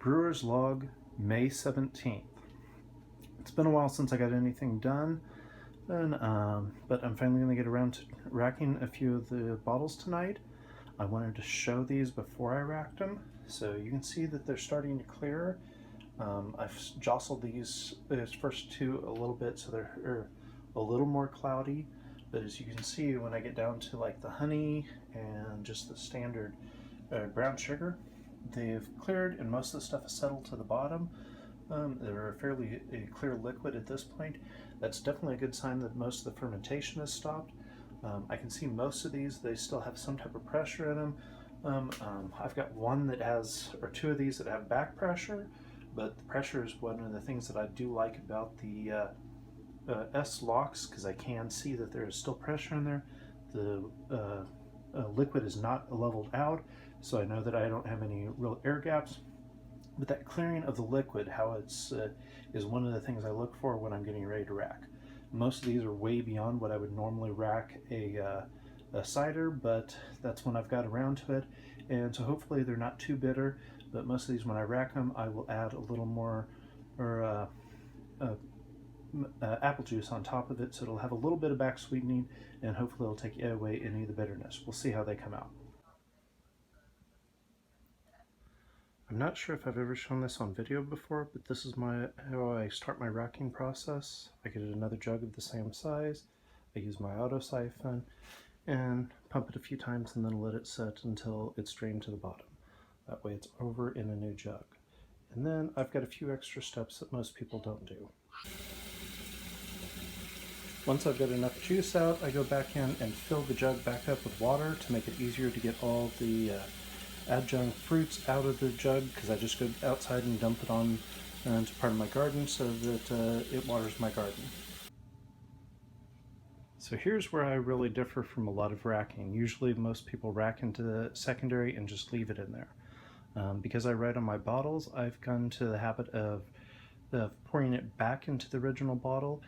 Brewers Log May 17th. It's been a while since I got anything done, but I'm finally going to get around to racking a few of the bottles tonight. I wanted to show these before I racked them, so you can see that they're starting to clear. I've jostled these first two a little bit so they're a little more cloudy, but as you can see, when I get down to like the honey and just the standard brown sugar, they've cleared and most of the stuff is settled to the bottom. They're a fairly clear liquid at this point. That's definitely a good sign that most of the fermentation has stopped. I can see most of these, they still have some type of pressure in them. I've got one that has, or two of these that have back pressure, but the pressure is one of the things that I do like about the S locks, because I can see that there is still pressure in there. The liquid is not leveled out, so I know that I don't have any real air gaps. But that clearing of the liquid, how it's is one of the things I look for when I'm getting ready to rack. Most of these are way beyond what I would normally rack a cider, but that's when I've got around to it, and so hopefully they're not too bitter. But most of these, when I rack them, I will add a little more apple juice on top of it, so it'll have a little bit of back sweetening, and hopefully it'll take away any of the bitterness. We'll see how they come out. I'm not sure if I've ever shown this on video before, but this is how I start my racking process. I get another jug of the same size, I use my auto siphon, and pump it a few times and then let it set until it's drained to the bottom. That way it's over in a new jug. And then I've got a few extra steps that most people don't do. Once I've got enough juice out, I go back in and fill the jug back up with water to make it easier to get all the adjunct fruits out of the jug, because I just go outside and dump it on into part of my garden so that it waters my garden. So here's where I really differ from a lot of racking. Usually most people rack into the secondary and just leave it in there. Because I write on my bottles, I've gone to the habit of pouring it back into the original bottle.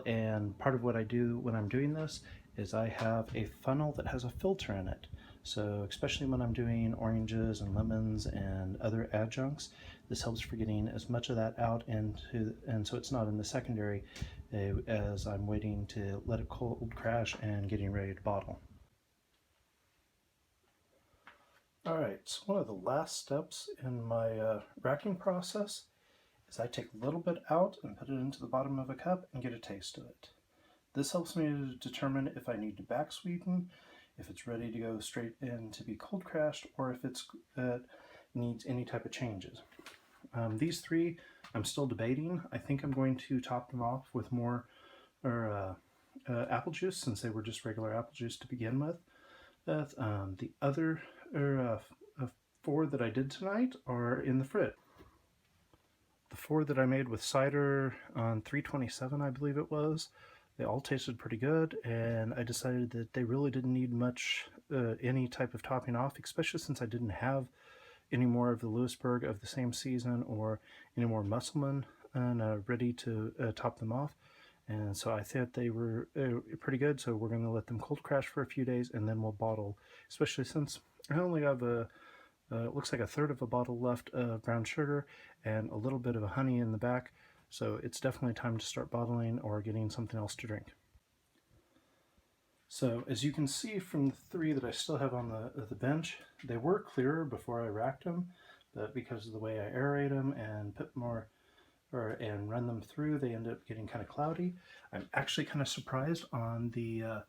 And part of what I do when I'm doing this is I have a funnel that has a filter in it. So especially when I'm doing oranges and lemons and other adjuncts, this helps for getting as much of that out and so it's not in the secondary as I'm waiting to let it cold crash and getting ready to bottle. Alright, so one of the last steps in my racking process is I take a little bit out and put it into the bottom of a cup and get a taste of it. This helps me to determine if I need to back sweeten, if it's ready to go straight in to be cold crashed, or if it needs any type of changes. These three I'm still debating. I think I'm going to top them off with more apple juice, since they were just regular apple juice to begin with. The other four that I did tonight are in the fridge. The four that I made with cider on 327, I believe it was, they all tasted pretty good, and I decided that they really didn't need much, any type of topping off, especially since I didn't have any more of the Lewisburg of the same season or any more Musselman ready to top them off. And so I thought they were pretty good, so we're going to let them cold crash for a few days and then we'll bottle, especially since I only have it looks like a third of a bottle left of brown sugar and a little bit of a honey in the back. So it's definitely time to start bottling or getting something else to drink. So as you can see from the three that I still have on the bench, they were clearer before I racked them, but because of the way I aerate them and put more and run them through, they end up getting kind of cloudy. I'm actually kind of surprised on the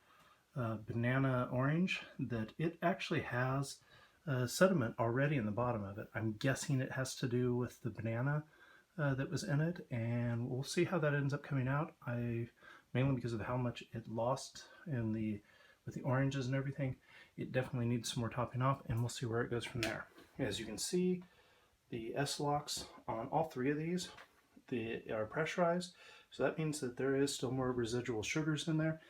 banana orange that it actually has sediment already in the bottom of it. I'm guessing it has to do with the banana that was in it, and we'll see how that ends up coming out. Mainly because of how much it lost with the oranges and everything. It definitely needs some more topping off, and we'll see where it goes from there. As you can see, the S locks on all three of these, they are pressurized, so that means that there is still more residual sugars in there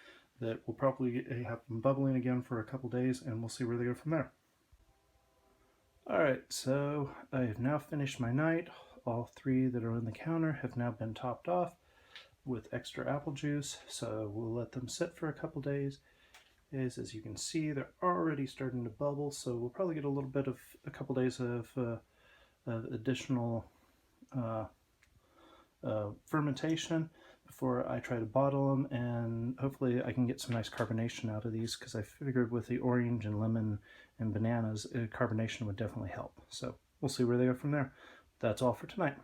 that will probably have them bubbling again for a couple days, and we'll see where they go from there. Alright, so I have now finished my night. All three that are on the counter have now been topped off with extra apple juice, so we'll let them sit for a couple days. As you can see, they're already starting to bubble, so we'll probably get a couple days of additional fermentation before I try to bottle them, and hopefully I can get some nice carbonation out of these, because I figured with the orange and lemon and bananas, carbonation would definitely help. So we'll see where they go from there. That's all for tonight.